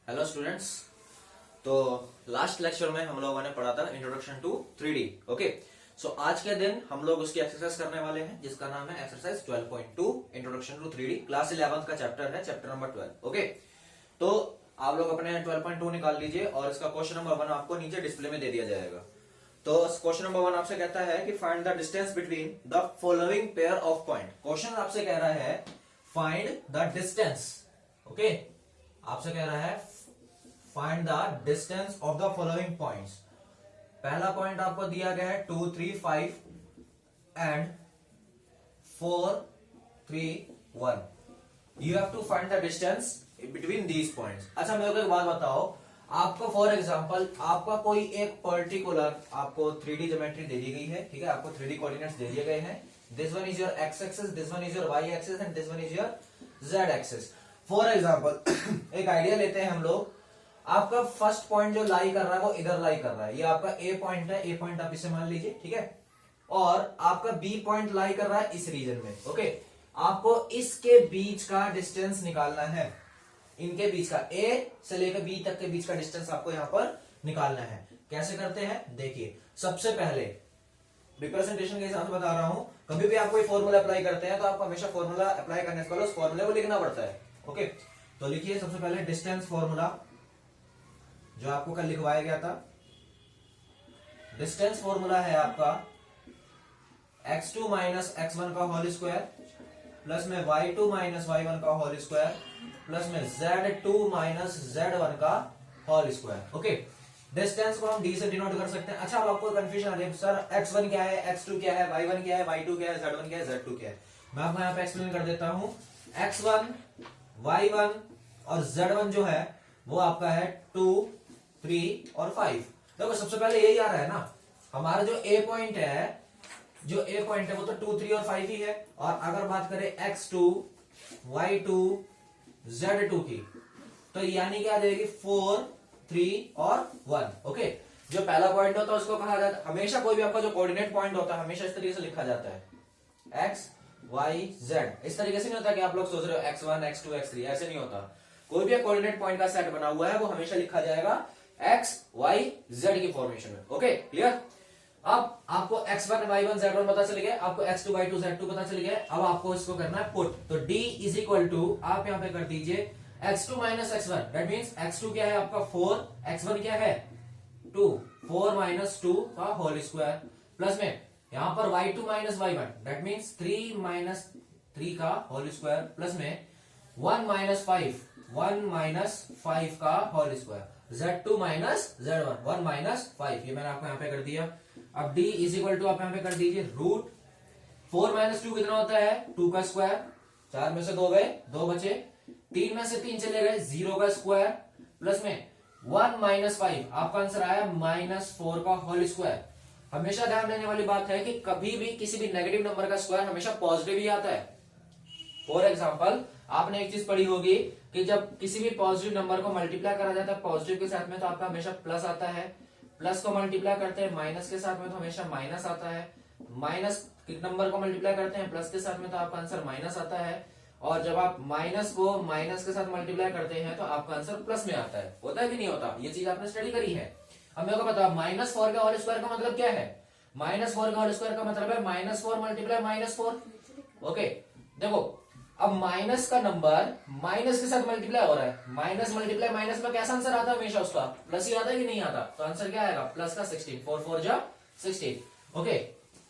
Hello students. तो last lecture में हम लोगों ने पढ़ा था इंट्रोडक्शन टू 3D। ओके, सो आज के दिन हम लोग उसकी एक्सरसाइज करने वाले हैं जिसका नाम है exercise 12.2 introduction to 3D। Class 11 का चैप्टर है, चैप्टर नंबर 12। ओके, तो आप लोग अपने 12.2 निकाल लीजिए और इसका क्वेश्चन नंबर 1 आपको नीचे डिस्प्ले में दे दिया जाएगा। तो क्वेश्चन नंबर 1 आपसे कहता है कि find the distance between the following pair of point. Question आपसे कह रहा है फाइंड द डिस्टेंस। ओके, आपसे कह रहा है find the distance of the following points. पहला पॉइंट आपको दिया गया है 2, 3, 5 and 4, 3, 1। You have to find the distance between these points. अच्छा, मेरे को एक बात बताओ, आपको फॉर एग्जांपल आपका कोई एक पर्टिकुलर आपको 3D ज्योमेट्री दे दी गई है, ठीक है, आपको 3D कोऑर्डिनेट्स दे दिए गए हैं। This one is your X axis, this one is your Y axis and this one is your Z axis. For example एक आइडिया लेते हैं हम लोग। आपका फर्स्ट पॉइंट जो लाई कर रहा है वो इधर लाई कर रहा है, ये आपका ए पॉइंट है, ए पॉइंट आप इसे मान लीजिए, ठीक है। और आपका बी पॉइंट लाई कर रहा है इस रीजन में। ओके, आपको इसके बीच का डिस्टेंस निकालना है, इनके बीच का ए से लेकर बी तक के बीच का डिस्टेंस आपको यहां पर निकालना है। कैसे करते हैं देखिए। सबसे पहले रिप्रेजेंटेशन के हिसाब से बता रहा हूं, कभी भी आप कोई फॉर्मूला अप्लाई करते हैं तो आपको हमेशा फॉर्मूला अप्लाई करने से पहले उस फॉर्मूले को लिखना पड़ता है। ओके, तो लिखिए सबसे पहले डिस्टेंस फॉर्मूला जो आपको कल लिखवाया गया था। डिस्टेंस फॉर्मूला है आपका x2 माइनस x1 का होल स्क्वायर प्लस में y2 माइनस y1 का होल स्क्वायर प्लस में z2 माइनस z1 का होल स्क्वायर। ओके, डिस्टेंस को हम d से डिनोट कर सकते हैं। अच्छा, अब आपको कंफ्यूजन आ रही है, सर x1 क्या है, x2 क्या है, y1 क्या है, y2 क्या है, z1 क्या है, z2 क्या है। मैं आपको यहाँ पे एक्सप्लेन कर देता हूं। x1, y1 और z1 जो है वो आपका है 2, 3 और 5। देखो सबसे पहले यही आ रहा है ना, हमारा जो ए पॉइंट है, जो ए पॉइंट है वो तो 2, 3 और 5 ही है। और अगर बात करें x2, y2, z2 की, तो यानी क्या आ जाएगी 4, 3 और 1। ओके, जो पहला पॉइंट होता है उसको कहा जाता है, हमेशा कोई भी आपका जो कोऑर्डिनेट पॉइंट होता है हमेशा इस तरीके से लिखा जाता है x, y, z। इस तरीके से नहीं होता कि आप लोग सोच रहे हो x1, x2, x3, ऐसे नहीं होता। कोई भी कोऑर्डिनेट पॉइंट का सेट बना हुआ है वो हमेशा लिखा जाएगा x, y, z की फॉर्मेशन में। Okay, clear. अब आपको x1, y1, z1 पता चल गया, आपको x2, y2, z2 पता चल गया। अब आपको इसको करना है पुट। तो d इज इक्वल टू आप यहां पे कर दीजिए x2 minus x1, that means x2 क्या है आपका 4, x1 क्या है 2, 4 माइनस 2 का होल स्क्वायर प्लस में यहां पर y2 minus y1, that means 3 minus 3 का होल स्क्वायर प्लस में 1 माइनस 5, 1 माइनस 5 का whole square, z2 minus z1, 1 minus 5। ये मैंने आपको यहां पे कर दिया। अब d इज इक्वल टू आप यहां पे कर दीजिए रूट 4 माइनस 2 कितना होता है 2 का स्क्वायर, 4 में से 2 गए, 2 बचे, 3 में से 3 चले गए, 0 का स्क्वायर प्लस में 1 माइनस 5, आपका आंसर आया -4 का होल स्क्वायर। हमेशा ध्यान देने वाली बात है कि कभी भी किसी भी नेगेटिव नंबर का स्क्वायर हमेशा पॉजिटिव ही आता है। फॉर एग्जाम्पल आपने एक चीज पढ़ी होगी कि जब किसी भी पॉजिटिव नंबर को मल्टीप्लाई करा जाता है पॉजिटिव के साथ में तो आपका हमेशा प्लस आता है, प्लस को मल्टीप्लाई करते हैं माइनस के साथ में तो हमेशा माइनस आता है, माइनस नंबर को मल्टीप्लाई करते हैं प्लस के साथ में तो आपका आंसर माइनस आता है, और जब आप माइनस को माइनस के साथ मल्टीप्लाई करते हैं तो आपका आंसर प्लस में आता है। होता है कि नहीं होता, ये चीज आपने स्टडी करी है। अब मेरे को बताओ -4 का होल स्क्वायर का मतलब क्या है। -4 का होल स्क्वायर का मतलब है -4 मल्टीप्लाई -4। ओके, देखो अब माइनस का नंबर माइनस के साथ मल्टीप्लाई हो रहा है, माइनस मल्टीप्लाई माइनस में कैसा आंसर आता है हमेशा उसका प्लस ही आता है कि नहीं आता। तो आंसर क्या आएगा प्लस का 16, 4 4 जा 16। ओके,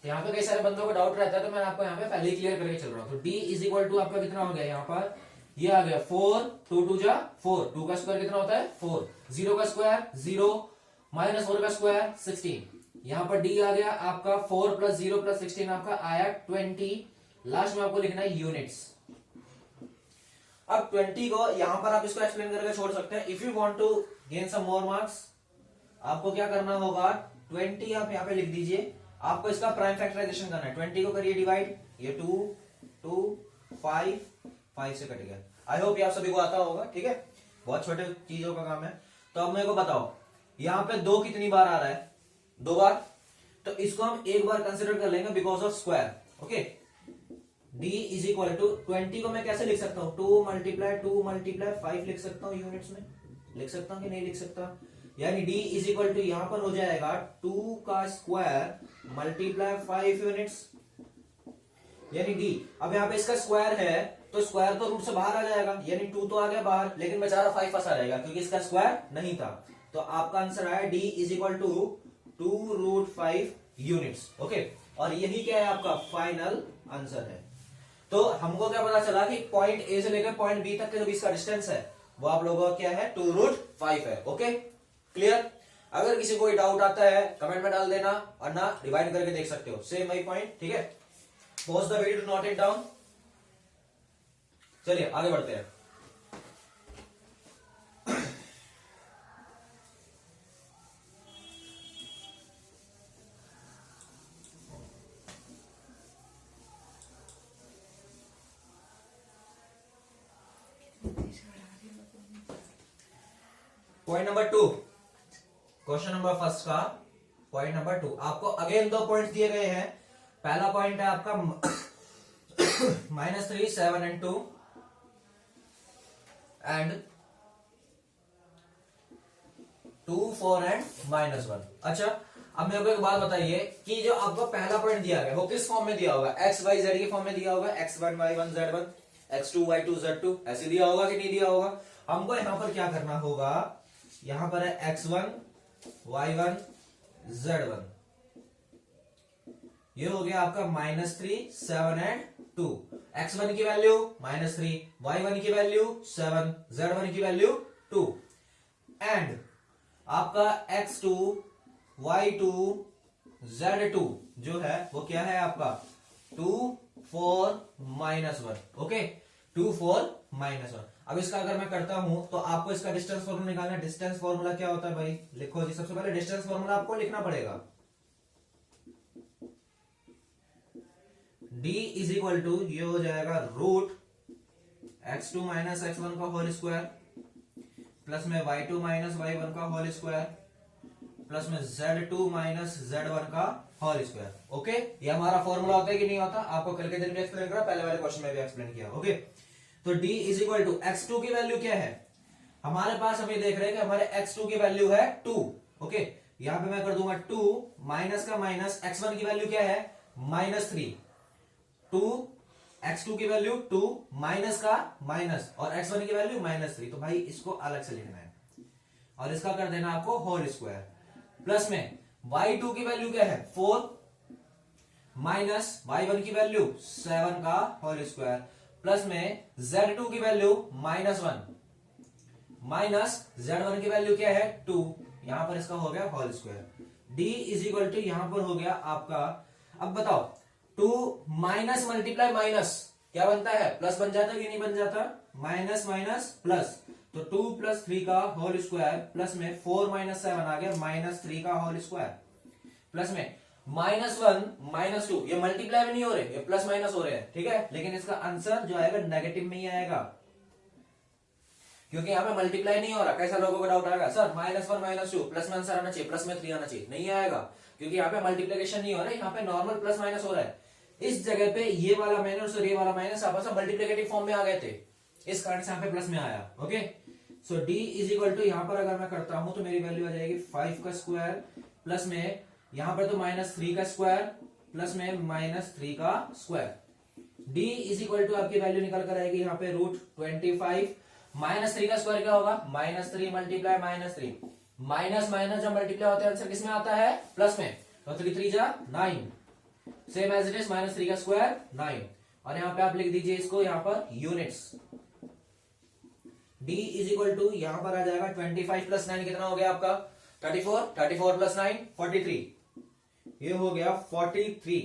यहाँ पे कई सारे बंदों को डाउट रहता है तो मैं आपको यहाँ पे पहले ही क्लियर करके चल रहा हूँ। तो d इज इक्वल टू आपका कितना हो गया यहाँ पर, ये आ गया 4, 2 2 जा 4, 2 का स्क्वायर कितना होता है 4, 0 का स्क्वायर 0, -4 का स्क्वायर 16। यहाँ पर d आ गया आपका 4 प्लस 0 प्लस 16 आपका आया 20। लास्ट में आपको लिखना है यूनिट्स। अब 20 को यहां पर आप इसको एक्सप्लेन करके छोड़ सकते हैं। If you want to gain some more marks आपको क्या करना होगा, 20 आप यहां पे लिख दीजिए, आपको इसका प्राइम फैक्टराइजेशन करना है। 20 को करिए डिवाइड, ये 2 2 5 5 से कट गया। आई होप ये आप सभी को आता होगा, ठीक है, बहुत छोटे चीजों का काम है। तो अब मेरे को बताओ यहां पे 2 कितनी बार आ रहा है, 2 बार, तो इसको हम एक बार कंसिडर कर लेंगे because of square. Okay, d is equal to 20 को मैं कैसे लिख सकता हूं 2 मल्टीप्लाई 5 लिख सकता हूं यूनिट्स में। लिख सकता हूं कि नहीं लिख सकता? यानी d इज इक्वल टू यहां पर हो जाएगा 2 का स्क्वायर मल्टीप्लाई 5 यूनिट्स, यानी d। अब यहाँ पे इसका स्क्वायर है तो स्क्वायर तो रूट से बाहर आ जाएगा, यानी 2 तो आ गया बाहर, लेकिन बेचारा 5 फंसा रहेगा क्योंकि इसका स्क्वायर नहीं था। तो आपका आंसर आया d is equal to 2√5 units. Okay, और यही क्या है आपका फाइनल आंसर है। तो हमको क्या पता चला कि पॉइंट ए से लेकर पॉइंट बी तक के जो बीच का डिस्टेंस है वो आप लोगों का क्या है 2√5 है। Okay, clear? अगर किसी को डाउट आता है कमेंट में डाल देना, और ना डिवाइड करके देख सकते हो, सेम वही पॉइंट। ठीक है, pause the video to note it down. चलिए आगे बढ़ते हैं। Point number 2, question number first का पॉइंट नंबर 2। आपको अगेन 2 पॉइंट्स दिए गए हैं। पहला पॉइंट है आपका -3, 7 and 2 एंड 2, 4 and -1। अच्छा, अब मेरे को एक बात बताइए कि जो आपको पहला पॉइंट दिया गया वो किस फॉर्म में दिया होगा? x y z के फॉर्म में दिया होगा, x1 y1 z1 x2 y2 z2 ऐसे दिया होगा कि नहीं दिया होगा? हमको यहां पर क्या करना होगा, यहां पर है x1 y1 z1, ये हो गया आपका -3, 7 and 2। x1 की वैल्यू -3, y1 की वैल्यू 7, z1 की वैल्यू 2 एंड आपका x2 y2 z2 जो है वो क्या है आपका 2, 4, -1। ओके, 2, 4, -1। अब इसका अगर मैं करता हूं तो आपको इसका डिस्टेंस फॉर्मूला निकालना है। डिस्टेंस फॉर्मूला क्या होता है भाई? लिखो जी, सबसे पहले डिस्टेंस फॉर्मूला आपको लिखना पड़ेगा। d इज इक्वल टू ये हो जाएगा √x2 - x1 का होल स्क्वायर प्लस में y2 - y1 का होल स्क्वायर प्लस में z2 - z1 का होल स्क्वायर। ओके, ये हमारा फॉर्मूला होता है कि नहीं होता? आपको कल के दिन भी एक्सप्लेन करा, पहले वाले क्वेश्चन में भी एक्सप्लेन किया। ओके, तो d is equal to x2 की वैल्यू क्या है हमारे पास? हम ये देख रहे हैं कि हमारे x2 की वैल्यू है 2। ओके, यहां पे मैं कर दूंगा 2 माइनस का माइनस, x1 की वैल्यू क्या है -3, 2 x2 की वैल्यू 2 माइनस का माइनस और x1 की वैल्यू -3। तो भाई इसको अलग से लिखना है और इसका कर देना आपको होल स्क्वायर प्लस में y2 की वैल्यू क्या है 4 माइनस y1 की वैल्यू 7 का होल स्क्वायर प्लस में z2 की वैल्यू -1 माइनस z1 की वैल्यू क्या है 2। यहां पर इसका हो गया whole square. d is equal to यहां पर हो गया आपका, अब बताओ 2 माइनस मल्टीप्लाई माइनस क्या बनता है? प्लस बन जाता है कि नहीं बन जाता? माइनस माइनस प्लस, तो 2 + 3 का होल स्क्वायर प्लस में 4 - 7 आ गया -3 का होल स्क्वायर प्लस में -1 - 2, ये मल्टीप्लाई में नहीं हो रहे, ये प्लस माइनस हो रहे हैं। ठीक है, लेकिन इसका आंसर जो आएगा नेगेटिव में ही आएगा क्योंकि यहाँ पे मल्टीप्लाई नहीं हो रहा। कैसा लोगों को डाउट आएगा, सर -1 - 2 प्लस में आंसर आना चाहिए, प्लस में 3 आना चाहिए, नहीं आएगा क्योंकि यहाँ पे मल्टीप्लिकेशन नहीं हो रहा है, यहाँ पे नॉर्मल प्लस माइनस हो रहा है। इस जगह पे ये वाला माइनस और ये वाला माइनस आपस में मल्टीप्लिकेटिव फॉर्म में आ गए थे, इस कारण से यहाँ पे प्लस में आया। Okay, so d is equal to यहाँ पर अगर मैं करता हूं तो मेरी वैल्यू आ जाएगी 5 का स्क्वायर प्लस में यहाँ पर तो -3 का स्क्वायर प्लस में -3 का square. d is equal to आपकी वैल्यू निकल कर आएगी यहाँ पे √25 -3 का स्क्वायर क्या होगा? -3 मल्टीप्लाई -3, माइनस माइनस जब मल्टीप्लाई होता है आंसर किसमें आता है? प्लस में। तो 3 3 जा 9, सेम एज इट इज -3 का स्क्वायर 9, और यहाँ पे आप लिख दीजिए इसको यहाँ पर units. d is equal to यहां पर आ जाएगा 25 + 9 कितना हो गया आपका? 34, 34 + 9 43, ये हो गया 43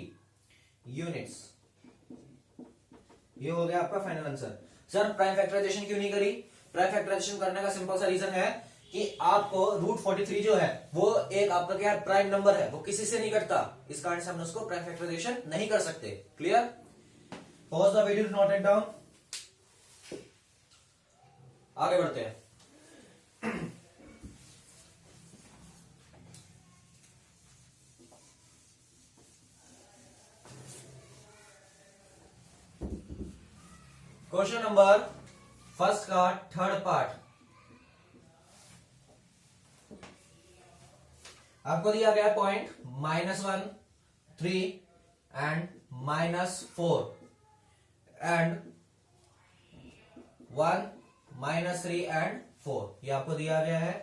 यूनिट्स। ये हो गया आपका final answer. Sir prime factorization क्यों नहीं करी? प्राइम फैक्टराइजेशन करने का सिंपल सा रीजन है कि आपको √43 जो है वो एक आपका क्या प्राइम नंबर है, वो किसी से नहीं कटता, इस कारण से हम उसको प्राइम फैक्टराइजेशन नहीं कर सकते। Clear? Pause the video, note it down. आगे बढ़ते हैं। क्वेश्चन नंबर फर्स्ट का थर्ड पार्ट। आपको दिया गया पॉइंट -1, 3 एंड -4 एंड 1, -3 एंड 4, ये आपको दिया गया है।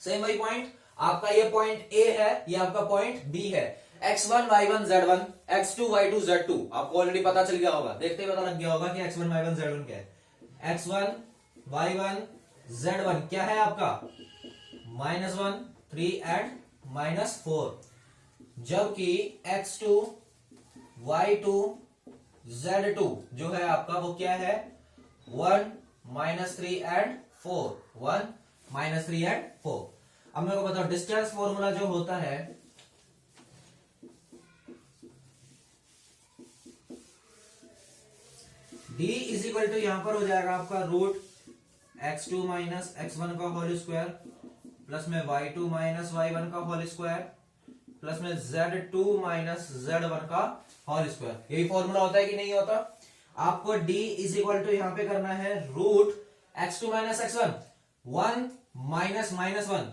सेम वही पॉइंट, आपका ये पॉइंट ए है, ये आपका पॉइंट बी है। x1 y1 z1, x2 y2 z2, आपको ऑलरेडी पता चल गया होगा, देखते ही पता लग गया होगा कि x1 y1 z1 क्या है। x1 y1 z1 क्या है आपका -1, 3 एंड -4, जबकि x2 y2 z2 जो है आपका वो क्या है 1, -3 एंड 4, 1, -3 एंड 4। अब मेरे को बताओ डिस्टेंस फॉर्मूला जो होता है d इज इक्वल टू यहां पर हो जाएगा आपका रूट x2 माइनस x1 का होल स्क्वायर प्लस में y2 माइनस y1 का होल स्क्वायर प्लस में z2 माइनस z1 का होल स्क्वायर। यही फॉर्मूला होता है कि नहीं होता। आपको d इज इक्वल टू यहां पे करना है root x2 minus x1, 1 minus -1,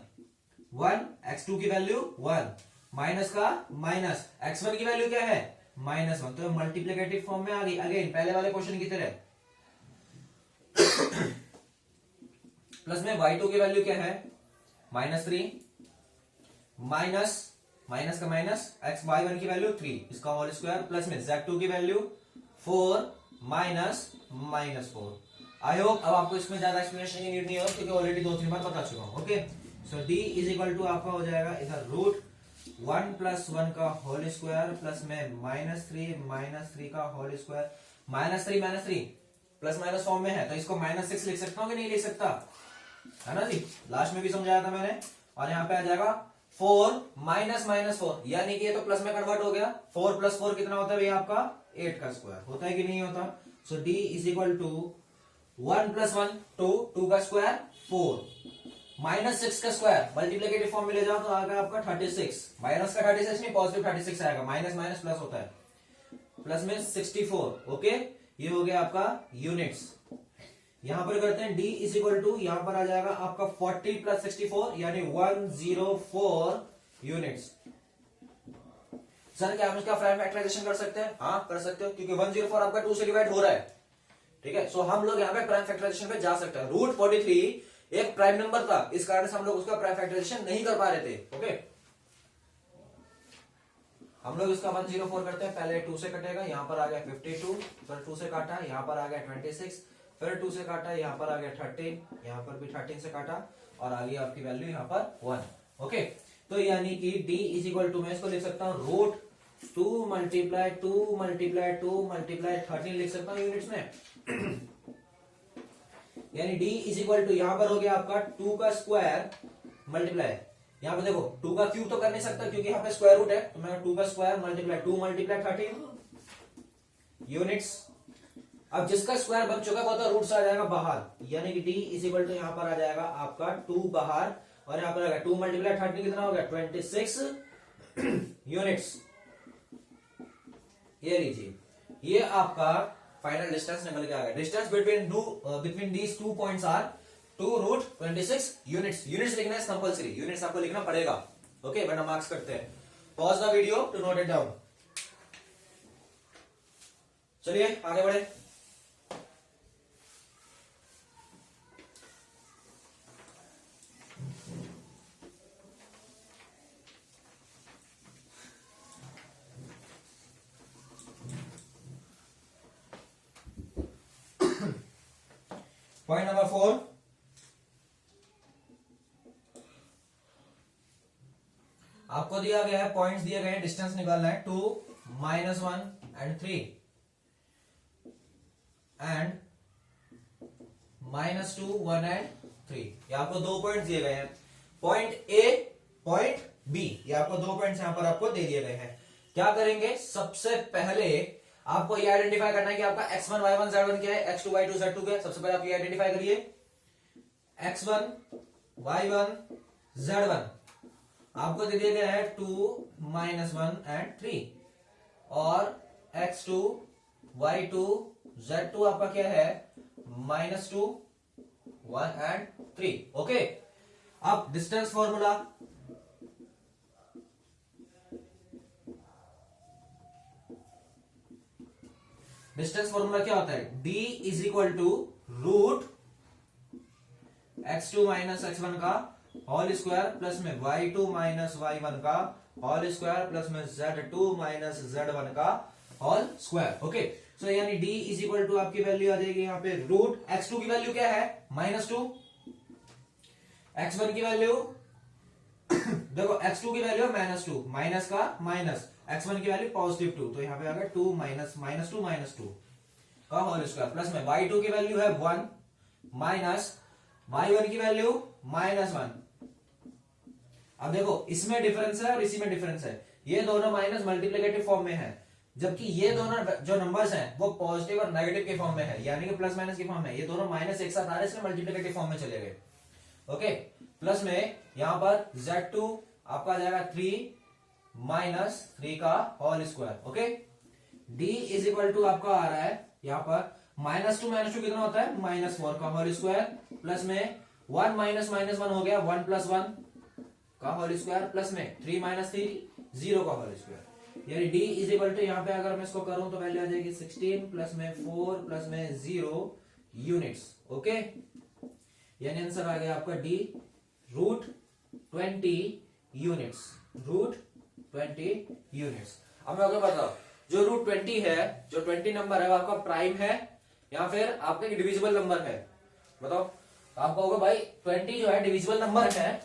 1 x2 की वैल्यू 1 माइनस का माइनस x1 की वैल्यू क्या है -1, तो मल्टीप्लिकेटिव फॉर्म में आ गई अगेन पहले वाले क्वेश्चन की तरह। प्लस में y2 की वैल्यू क्या है -3 माइनस का माइनस x y1 की वैल्यू 3 इसका होल स्क्वायर प्लस में z2 की वैल्यू 4 -4। आई होप अब आपको इसमें ज्यादा एक्सप्लेनेशन की नीड नहीं हो क्योंकि ऑलरेडी 2-3 बार बता चुका हूं। Okay, so d is equal to आपका हो जाएगा इधर रूट 1 + 1 का होल स्क्वायर प्लस में -3 का whole square, -3 plus minus form में है तो इसको -6 लिख सकता हूं कि नहीं लिख सकता, है ना जी, लास्ट में भी समझाया था मैंने। और यहाँ पे आ जाएगा 4 -4, यानी कि ये तो प्लस में कन्वर्ट हो गया। 4 + 4 कितना होता है भैया आपका 8 का स्क्वायर होता है कि नहीं होता। सो d इज इक्वल टू 1 + 1 2 का स्क्वायर 4 -6 का स्क्वायर मल्टीप्लिकेटिव फॉर्म में ले जाओ तो आएगा आपका 36, माइनस का 36 नहीं पॉजिटिव 36 आएगा, माइनस माइनस प्लस होता है, प्लस में 64। ओके, ये हो गया आपका यूनिट्स। यहां पर करते हैं d इज इक्वल टू यहां पर आ जाएगा आपका 40 + 64 यानी 104 यूनिट्स। सर क्या हम इसका प्राइम फैक्टराइजेशन कर सकते हैं? हाँ कर सकते हो क्योंकि 104 आपका 2 से डिवाइड हो रहा है। ठीक है, सो हम लोग यहाँ पे प्राइम फैक्टराइजेशन पे जा सकते हैं। रूट 43 एक प्राइम नंबर था, इस कारण से हम लोग उसका प्राइम फैक्टराइजेशन नहीं कर पा रहे थे। ओके, हम लोग इसका 104 करते हैं, पहले 2 से कटेगा, यहाँ पर आ गया 52, फिर 2 से काटा, यहाँ पर आ गया 26, फिर 2 से काटा, यहाँ पर आ गया 13, यहाँ पर भी 13 से काटा और आ गई आपकी वैल्यू यहाँ पर 1। ओके, तो यानी कि d इज इक्वल टू मैं इसको लिख सकता हूँ रूट 2 × 2 × 2 × 13 लिख सकता हूँ यूनिट्स में। यानी d इज इक्वल टू यहां पर हो गया आपका 2 का स्क्वायर मल्टीप्लाई, यहां पे देखो 2 का क्यूब तो कर नहीं सकता क्योंकि यहाँ पे स्क्वायर रूट है, तो मैं 2 का स्क्वायर मल्टीप्लाई 2 × 13 यूनिट्स। अब जिसका स्क्वायर बन चुका है वो तो रूट से आ जाएगा बाहर, यानी कि d इज इक्वल टू यहां पर आ जाएगा आपका 2 बाहर और यहां पर आ गया 2 × 13 कितना हो गया 26 यूनिट्स। ये लीजिए, ये आपका फाइनल डिस्टेंस निकल के आ गया। Distance between these 2 points are 2√26 units. Units लिखना है कंपलसरी, यूनिट्स आपको लिखना पड़ेगा। ओके, वरना मार्क्स करते हैं। Pause the video to note it down. चलिए आगे बढ़े। पॉइंट नंबर 4, आपको दिया गया है, पॉइंट्स दिए गए हैं, डिस्टेंस निकालना है 2 -1 एंड 3 एंड -2 1 एंड 3। ये आपको 2 पॉइंट्स दिए गए हैं, पॉइंट ए पॉइंट बी, ये आपको 2 पॉइंट्स यहां पर आपको दे दिए गए हैं। क्या करेंगे, सबसे पहले आपको ये आइडेंटिफाई करना है कि आपका x1 y1 z1 क्या है, x2 y2 z2 क्या है। सबसे पहले आप ये आइडेंटिफाई करिए, x1 y1 z1 आपको दे दिया गया है 2 -1 एंड 3 और x2 y2 z2 आपका क्या है -2 1 एंड 3। ओके, अब डिस्टेंस फॉर्मूला, डिस्टेंस फॉर्मूला क्या होता है, d is equal to root x2 minus x1 का होल स्क्वायर प्लस में y2 माइनस y1 का होल स्क्वायर प्लस में z2 माइनस z1 का होल स्क्वायर। ओके, सो यानी d इज इक्वल टू आपकी वैल्यू आ जाएगी यहाँ पे रूट x2 की वैल्यू क्या है -2, x1 की वैल्यू देखो x2 की वैल्यू -2, माइनस का माइनस, x1 की वैल्यू +2, तो यहाँ पे आ गया 2 माइनस 2 का होल स्क्वायर प्लस में y2 की वैल्यू है 1 माइनस y1 की वैल्यू -1। अब देखो इसमें डिफरेंस है और इसी में डिफरेंस है, ये दोनों माइनस मल्टीप्लिकेटिव फॉर्म में है, जबकि ये दोनों जो नंबर्स हैं वो पॉजिटिव और नेगेटिव के फॉर्म में है, यानी कि प्लस माइनस की फॉर्म में। ये दोनों माइनस एक साथ आ रहे, इसमें मल्टीप्लिकेटिव फॉर्म में चले गए। ओके, प्लस में यहां पर z2 आपका आ जाएगा 3 माइनस 3 का whole square. Okay, d is equal to आपका आ रहा है यहां पर -2 कितना होता है -4 का होल स्क्वायर प्लस में 1 माइनस -1 हो गया 1 + 1 का होल स्क्वायर प्लस में 3 माइनस 3 0 का होल स्क्वायर, यानी d इज इक्वल टू यहाँ पे अगर मैं इसको करूं तो वैल्यू आ जाएगी 16 प्लस में 4 प्लस में 0 यूनिट्स। ओके, यानी आंसर आ गया आपका d root 20 units, root 20 units. अब मैं आपको बताऊं, जो रूट 20 है, जो 20 नंबर है वो आपका प्राइम है या फिर आपका डिविजिबल नंबर है, बताओ। आप कहोगे भाई 20 जो है डिविजिबल नंबर है,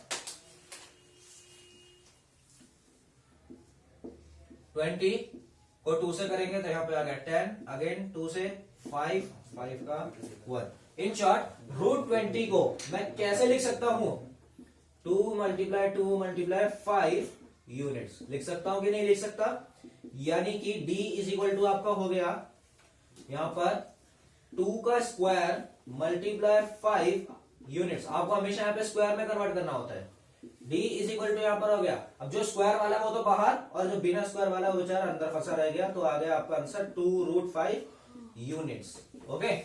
20 को 2 से करेंगे तो यहाँ पे आ गया 10, अगेन 2 से 5, 5 का 1। इन शॉर्ट रूट 20 को मैं कैसे लिख सकता हूं, 2 × 5 यूनिट्स लिख सकता हूं कि नहीं लिख सकता, यानी कि d इज इक्वल टू आपका हो गया यहां पर 2 का स्क्वायर मल्टीप्लाई 5 यूनिट्स। आपको हमेशा यहाँ पे स्क्वायर में कन्वर्ट करना होता है, d इज इक्वल टू यहां पर हो गया, अब जो स्क्वायर वाला है वो तो बाहर और जो बिना स्क्वायर वाला वो बेचारा अंदर फंसा रह गया, तो आ गया आपका answer 2√5 units. Okay,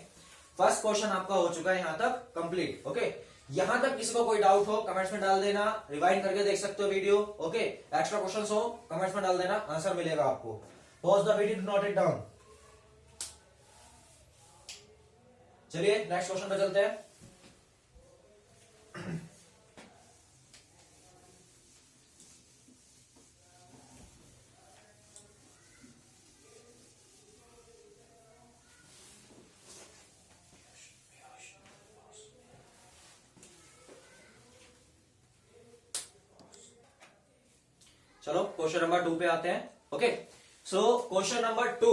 first question आपका हो चुका है यहां तक कंप्लीट। ओके, यहां तक किसी को कोई डाउट हो कमेंट्स में डाल देना, रिवाइंड करके देख सकते हो वीडियो। ओके, एक्स्ट्रा क्वेश्चंस हो कमेंट्स में डाल देना, आंसर मिलेगा आपको। Pause the video, note it down. चलिए नेक्स्ट क्वेश्चन पे चलते हैं। चलो क्वेश्चन नंबर 2 पे आते हैं। ओके, सो क्वेश्चन नंबर 2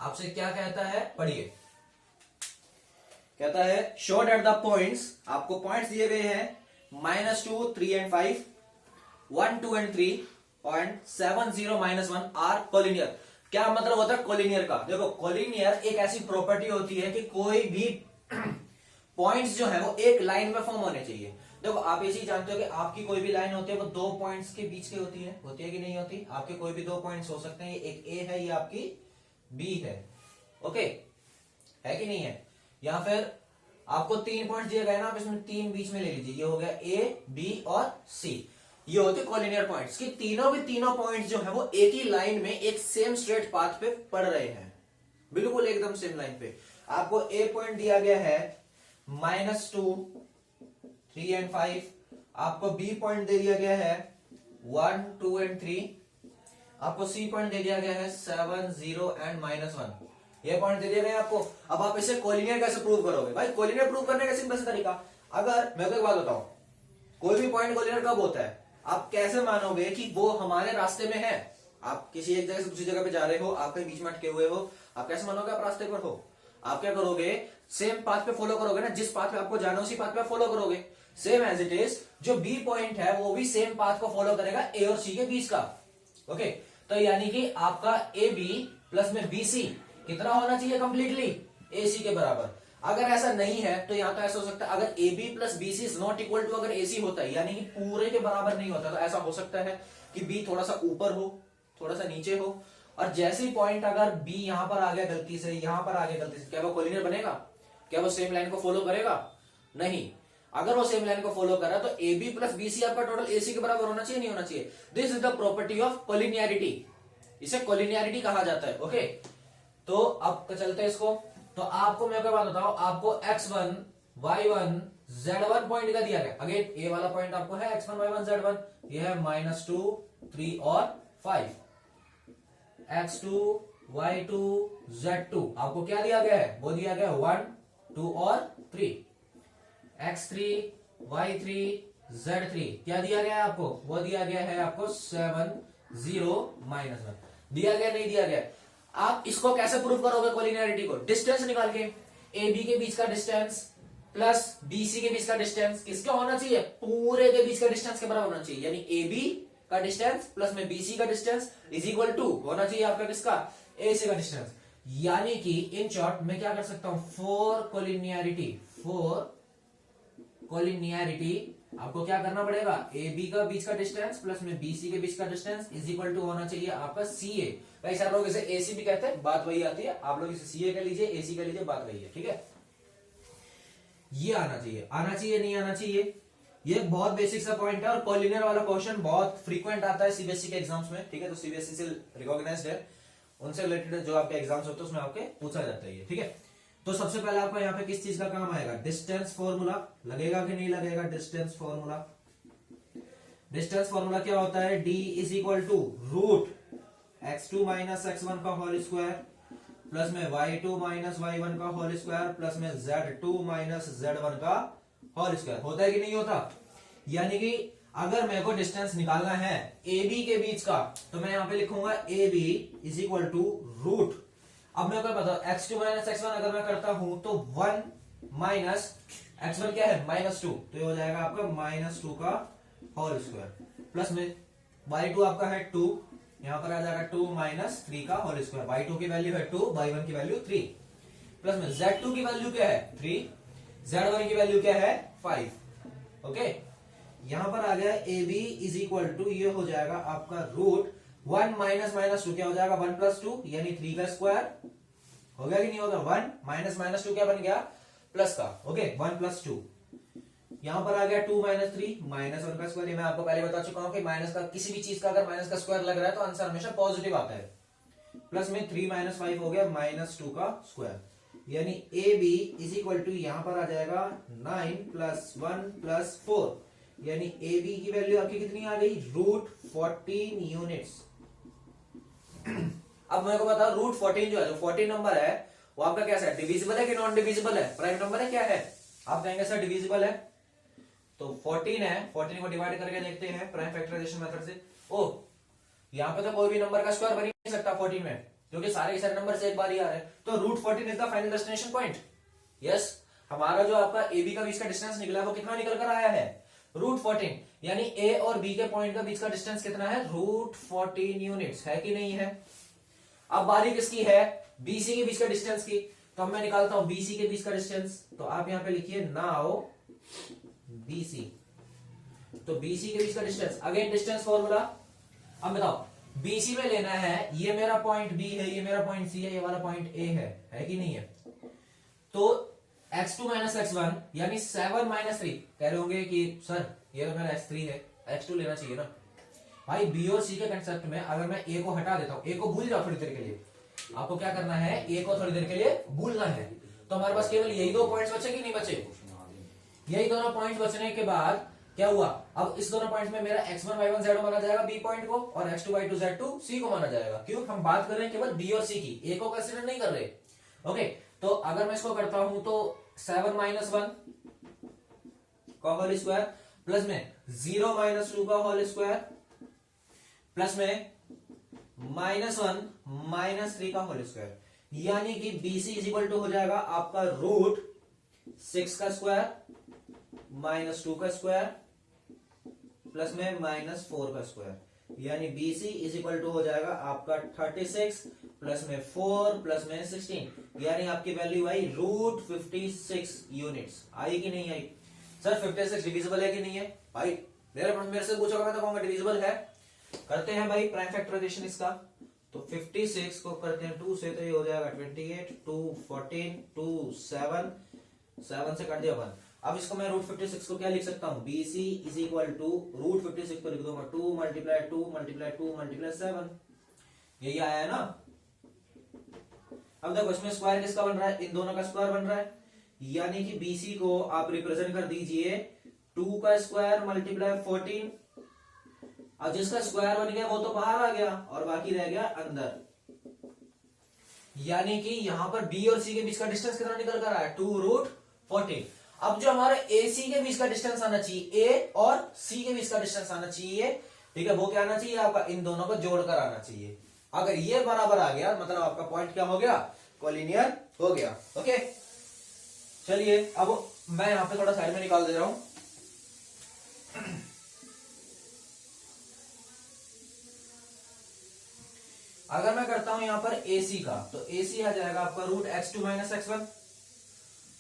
आपसे क्या कहता है, पढ़िए। कहता है शो दैट द पॉइंट्स, आपको पॉइंट्स दिए गए हैं -2, 3 and 5, 1, 2 and 3 point 7, 0, -1 are collinear. क्या मतलब होता है कोलिनियर का, देखो कोलिनियर एक ऐसी प्रॉपर्टी होती है कि कोई भी पॉइंट्स जो है वो एक लाइन में फॉर्म होने चाहिए। देखो आप ऐसे ही जानते हो कि आपकी कोई भी लाइन होती है वो 2 पॉइंट्स के बीच की होती है कि नहीं होती। आपके कोई भी 2 पॉइंट्स हो सकते हैं, एक ए है, ये आपकी बी है। ओके, है कि नहीं है। या फिर आपको 3 पॉइंट्स दिए गए ना, आप इसमें 3 बीच में ले लीजिए, ये हो गया ए, बी और सी, ये होते कोलिनियर पॉइंट्स कि तीनों के तीनों पॉइंट्स जो है वो एक ही लाइन में एक सेम स्ट्रेट पाथ पे पड़ रहे हैं, बिल्कुल एकदम सेम लाइन पे। आपको ए पॉइंट दिया गया है -2, 3 एंड 5, आपको बी पॉइंट दे दिया गया है 1, 2 एंड 3, आपको सी पॉइंट दे दिया गया है 7, 0 एंड -1, ये पॉइंट दे दिए गए आपको। अब आप इसे कोलिनियर कैसे प्रूव करोगे भाई, कोलिनियर प्रूव करने का सिंपल सा तरीका, अगर मैं तो एक बात बताऊं, कोई भी पॉइंट कोलिनियर कब होता है, आप कैसे मानोगे कि वो हमारे रास्ते में है। आप किसी एक जगह से दूसरी जगह पे जा रहे हो, आप कहीं बीच में अटके हुए हो, आप कैसे मानोगे आप रास्ते पर हो, आप क्या करोगे, सेम पाथ पे फॉलो करोगे ना, जिस पाथ पे आपको जाना उसी पाथ पे फॉलो करोगे। सेम एज इट इज जो बी पॉइंट है वो भी सेम पाथ को फॉलो करेगा ए और सी के बीच का। ओके, तो यानी कि आपका ए बी प्लस में बी सी कितना होना चाहिए कंप्लीटली ए सी के बराबर। अगर ऐसा नहीं है तो यहां तो ऐसा हो सकता है, अगर A B plus B C is not equal to अगर ए सी होता है यानी कि पूरे के बराबर नहीं होता, तो ऐसा हो सकता है कि बी थोड़ा सा ऊपर हो, थोड़ा सा नीचे हो, और जैसे ही पॉइंट अगर बी यहां पर आ गया गलती से, यहां पर आ गया गलती से, क्या वो कोलिनियर बनेगा, क्या वो सेम लाइन को फॉलो करेगा, नहीं। अगर वो सेम लाइन को फॉलो कर रहा है तो A B plus B C आपका टोटल ए सी के बराबर होना चाहिए, नहीं होना चाहिए। This is the property of collinearity, इसे कोलिनियरिटी कहा जाता है। ओके, तो अब चलते हैं इसको। तो आपको मैं क्या बात बताऊं, आपको x1 y1 z1 पॉइंट का दिया गया। अगेन ए वाला पॉइंट आपको है x1 y1 z1, ये है -2 3 और 5। x2 y2 z2 आपको क्या दिया गया है, वो दिया गया 1 2 और 3। x3 y3 z3 क्या दिया गया है आपको, वो दिया गया है आपको 7 0 -1। दिया गया नहीं दिया गया। आप इसको कैसे प्रूव करोगे कोलिनियरिटी को, डिस्टेंस निकाल के। ए बी के बीच का डिस्टेंस प्लस बी सी के बीच का डिस्टेंस किसका होना चाहिए, पूरे के बीच का डिस्टेंस के बराबर होना चाहिए। यानी ए बी का डिस्टेंस प्लस में बी सी का डिस्टेंस इज इक्वल टू होना चाहिए आपका किसका, ए सी का डिस्टेंस। यानी कि इन शॉर्ट मैं क्या कर सकता हूं, फॉर कोलिनियरिटी आपको क्या करना पड़ेगा, ए बी का बीच का डिस्टेंस प्लस में बी सी के बीच का डिस्टेंस इज इक्वल टू होना चाहिए आपका सी ए। भाई सारे लोग इसे ए सी भी कहते हैं, बात वही आती है। आप लोग इसे सी ए कह लीजिए, ए सी कह लीजिए, बात वही है। ठीक है, ये आना चाहिए नहीं आना चाहिए। ये बहुत बेसिक सा पॉइंट है और कोलिनियर वाला क्वेश्चन बहुत फ्रीक्वेंट आता है सीबीएसई के एग्जाम्स में। ठीक है, तो सीबीएसई से रिकॉग्नाइज्ड है, उनसे रिलेटेड जो आपके एग्जाम्स होते हैं उसमें आपके पूछा जाता है। ठीक है, तो सबसे पहले आपको यहाँ पे किस चीज का काम आएगा, डिस्टेंस फॉर्मूला लगेगा कि नहीं लगेगा। डिस्टेंस फॉर्मूला क्या होता है, D is equal to root x2 minus x1 का होल स्क्वायर प्लस में y2 माइनस y1 का होल स्क्वायर प्लस में z2 माइनस z1 का होल स्क्वायर। होता है कि नहीं होता। यानी कि अगर मेरे को डिस्टेंस निकालना है ए बी के बीच का, तो मैं यहां पे लिखूंगा A B is equal to root. अब मेरे को पता x2 माइनस x1 अगर मैं करता हूं तो 1 माइनस x1 क्या है -2, तो ये हो जाएगा आपका -2 का होल स्क्वायर प्लस में y2 आपका है 2, यहां पर आ जाएगा 2 माइनस 3 का होल स्क्वायर। y2 की वैल्यू है 2, y1 की वैल्यू 3 प्लस में z2 की वैल्यू क्या है 3, z1 की वैल्यू क्या है 5। ओके, यहां पर आ गया A B is equal to, ये हो जाएगा आपका रूट 1 माइनस -2 क्या हो जाएगा 1 प्लस 2 यानी 3 का स्क्वायर। हो गया कि नहीं होगा, 1 माइनस -2 क्या बन गया प्लस का। ओके, 1 प्लस 2 यहां पर आ गया 2 माइनस 3 -1 का स्क्वायर। ये मैं आपको पहले बता चुका हूं कि माइनस का किसी भी चीज का अगर माइनस का स्क्वायर लग रहा है तो आंसर हमेशा पॉजिटिव आता है। प्लस में 3 माइनस 5 हो गया -2 का स्क्वायर। यानी A B is equal to यहां पर आ जाएगा 9 प्लस 1 प्लस 4, यानी ए बी की वैल्यू आपकी कितनी आ गई, रूट 14 यूनिट्स। अब मेरे को बताओ रूट 14 जो है, जो 14 नंबर है वो आपका कैसा है, डिविजिबल है कि नॉन डिविजिबल है, प्राइम नंबर है क्या है। आप कहेंगे सर डिविजिबल है, तो 14 है, 14 को डिवाइड करके देखते हैं प्राइम फैक्टराइजेशन मेथड से। ओ, यहाँ पे तो कोई भी नंबर का स्क्वायर बन ही नहीं सकता 14 में, क्योंकि सारे नंबर से एक बार ही आ रहे हैं। तो route 14 is the final destination point. Yes, हमारा जो आपका ए बी का बीच का डिस्टेंस निकला है वो कितना निकल कर आया है, रूट 14। यानी ए और बी के पॉइंट का बीच का डिस्टेंस कितना है, रूट 14 यूनिट्स, है कि नहीं है। अब बारी किसकी है, बीसी के बीच का डिस्टेंस की। तो अब मैं निकालता हूं बीसी के बीच का डिस्टेंस, तो आप यहां पे लिखिए नाउ बीसी। तो बीसी के बीच का डिस्टेंस, अगेन डिस्टेंस फॉर्मूला। अब बताओ बीसी में लेना है, ये मेरा पॉइंट बी है, ये मेरा पॉइंट सी है, ये वाला पॉइंट ए है कि नहीं है। तो x2 माइनस x1 यानी 7 माइनस 3। कह रहे होंगे कि सर ये तो मेरा x3 है, x2 लेना चाहिए ना। भाई बी और सी के कंसेप्ट में अगर मैं ए को हटा देता हूं, ए को भूल जाओ थोड़ी देर के लिए, आपको क्या करना है, ए को थोड़ी देर के लिए भूलना है, तो हमारे पास केवल यही 2 पॉइंट्स बचे कि नहीं बचे। यही दोनों पॉइंट्स बचने के बाद क्या हुआ, अब इस दोनों पॉइंट्स में मेरा x1 y1 z1 माना जाएगा बी पॉइंट को, और x2 y2 z2 सी को माना जाएगा। क्यों, हम बात कर रहे हैं केवल बी और सी की, ए को कंसीडर नहीं कर रहे। ओके, तो अगर मैं इसको करता हूं तो 7 माइनस 1 का होल स्क्वायर प्लस में 0 माइनस 2 का होल स्क्वायर प्लस में -1 माइनस 3 का होल स्क्वायर, यानी कि बीसी इज इक्वल टू हो जाएगा आपका रूट 6 का स्क्वायर -2 का स्क्वायर प्लस में -4 का स्क्वायर, यानी बीसी इज इक्वल टू हो जाएगा आपका 36 प्लस में 4 प्लस में 16, यानी आपकी वैल्यू आई रूट 56 यूनिट्स। आई कि नहीं आई। सर 56 डिविजिबल है कि नहीं है। भाई मेरे से पूछोगे मैं तो कहूंगा डिविजिबल है। करते हैं भाई प्राइम फैक्टराइजेशन इसका, तो 56 को करते हैं 2 से, तो ये हो जाएगा 28, 2 14, 2 7 से कट दिया 1। अब इसको मैं √56 को क्या लिख सकता हूं, BC इज इक्वल टू √56 को लिख दूंगा 2 मल्टीप्लाई 2 मल्टीप्लाई 2 मल्टीप्लाई 7, यही आया है ना। अब देखो इसमें स्क्वायर किसका बन रहा है, इन दोनों का स्क्वायर बन रहा है, यानी कि BC को आप रिप्रेजेंट कर दीजिए 2 का स्क्वायर मल्टीप्लाई 14। अब जिसका स्क्वायर बन गया वो तो बाहर आ गया और बाकी रह गया अंदर, यानी कि यहां पर B और C के बीच का डिस्टेंस कितना निकल कर आया, 2√14। अब जो हमारे AC के बीच का डिस्टेंस आना चाहिए, A और C के बीच का डिस्टेंस आना चाहिए, ठीक है, वो क्या आना चाहिए आपका, इन दोनों को जोड़कर आना चाहिए। अगर ये बराबर आ गया मतलब आपका पॉइंट क्या हो गया, कोलिनियर हो गया। ओके चलिए अब मैं यहां पे थोड़ा साइड में निकाल दे रहा हूं। अगर मैं करता हूं यहां पर AC का, तो AC आ जाएगा आपका √x2 माइनस x1,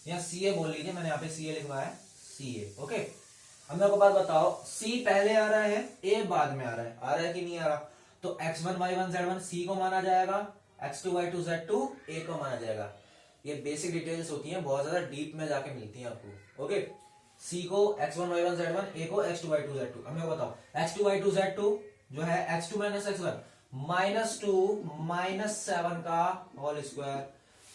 या CA बोल लीजिए, मैंने यहाँ पे CA लिखवा है, CA। ओके अब मेरे को बात बताओ, C पहले आ रहा है, A बाद में आ रहा है कि नहीं आ रहा, तो x1 y1 z1 C को माना जाएगा, x2 y2 z2 A को माना जाएगा। ये बेसिक डिटेल्स होती हैं, बहुत ज्यादा डीप में जाके मिलती हैं आपको। ओके C को x1 y1 z1, A को x2 y2 z2। अब मेरे को बताओ x2 y2 z2 जो है x2 माइनस x1 -2 माइनस 7 का होल स्क्वायर,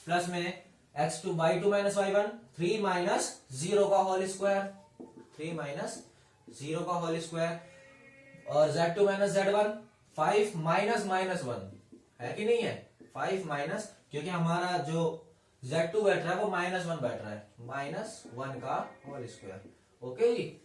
प्लस में x2 y2 minus y1 3 minus 0 का होल स्क्वायर, 3 माइनस 0 का होल स्क्वायर, और z2 minus z1 5 minus minus 1 है कि नहीं है, 5 माइनस, क्योंकि हमारा जो z2 बैठ रहा है वो -1 बैठ रहा है, -1 का होल स्क्वायर। ओके जी,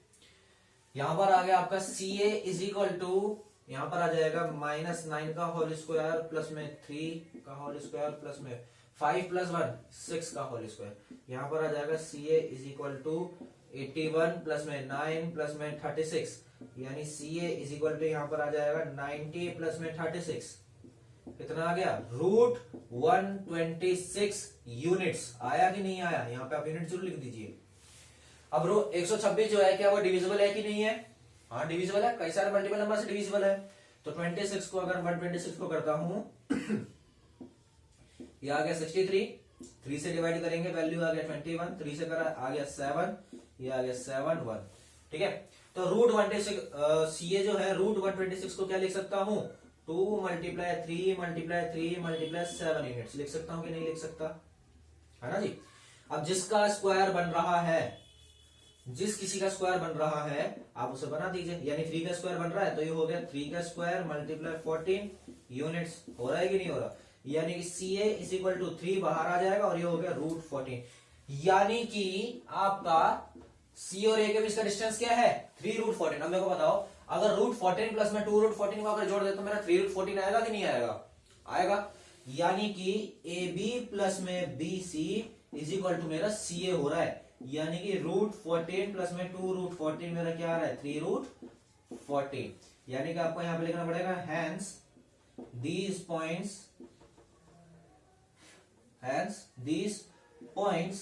यहां पर आ गया आपका CA इज इक्वल टू, यहां पर आ जाएगा -9 का होल स्क्वायर, प्लस में 3 का होल स्क्वायर, प्लस में 5 प्लस 1 6 का होल स्क्वायर। यहां पर आ जाएगा CA is equal to 81 plus में 9 प्लस में 36, यानी CA इज इक्वल टू यहां पर आ जाएगा 90 प्लस में 36, कितना आ गया, √126 यूनिट्स। आया कि नहीं आया, यहाँ पे आप यूनिट जरूर लिख दीजिए। अब 126 जो है क्या वो डिविजिबल है कि नहीं है, हाँ डिविजिबल है, कई सारे मल्टीपल नंबर से डिविजिबल है। तो 26 को अगर 126 को करता हूं ये आ गया 63, 3 से डिवाइड करेंगे वैल्यू आ गया 21, 3 से करा आ गया 7, ये आ गया 7 1, ठीक है। तो √126 CA जो है √126 को क्या लिख सकता हूं, 2 मल्टीप्लाई 3 मल्टीप्लाई 3 मल्टीप्लाई 7 यूनिट्स लिख सकता हूं कि नहीं लिख सकता, है ना जी। अब जिसका स्क्वायर बन रहा है, जिस किसी का स्क्वायर बन रहा है आप उसे बना दीजिए, यानी 3 का स्क्वायर बन रहा है तो ये हो गया 3 का स्क्वायर मल्टीप्लाई 14 यूनिट्स, हो रहा है कि नहीं हो रहा, यानी कि CA इज इक्वल टू 3 बाहर आ जाएगा और ये हो गया √14, यानी कि आपका C और A के बीच का डिस्टेंस क्या है, 3√14। अब मेरे को बताओ अगर √14 प्लस में 2√14 को अगर जोड़ दे तो मेरा 3√14 आएगा कि नहीं आएगा, आएगा, यानी कि AB प्लस में BC इज इक्वल टू मेरा CA हो रहा है, यानी कि √14 प्लस में 2√14 मेरा क्या आ रहा है, 3√14, यानी कि आपको यहां पे लिखना पड़ेगा hence these points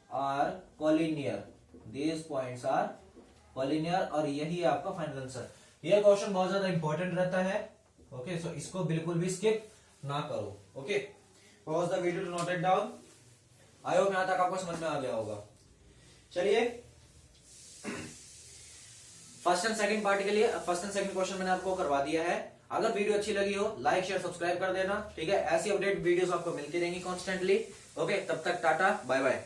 are collinear, these points are collinear, और यही आपका फाइनल आंसर। यह क्वेश्चन बहुत ज्यादा इंपॉर्टेंट रहता है। ओके सो इसको बिल्कुल भी स्किप ना करो। Okay pause the video to note it down. I hope यहां तक आपको समझ में आ गया होगा। चलिए फर्स्ट एंड सेकंड पार्ट के लिए फर्स्ट एंड सेकंड क्वेश्चन मैंने आपको करवा दिया है। अगर वीडियो अच्छी लगी हो लाइक शेयर सब्सक्राइब कर देना, ठीक है। ऐसी अपडेट वीडियोस आपको मिलती रहेंगी कॉन्स्टेंटली। ओके तब तक टाटा बाय बाय।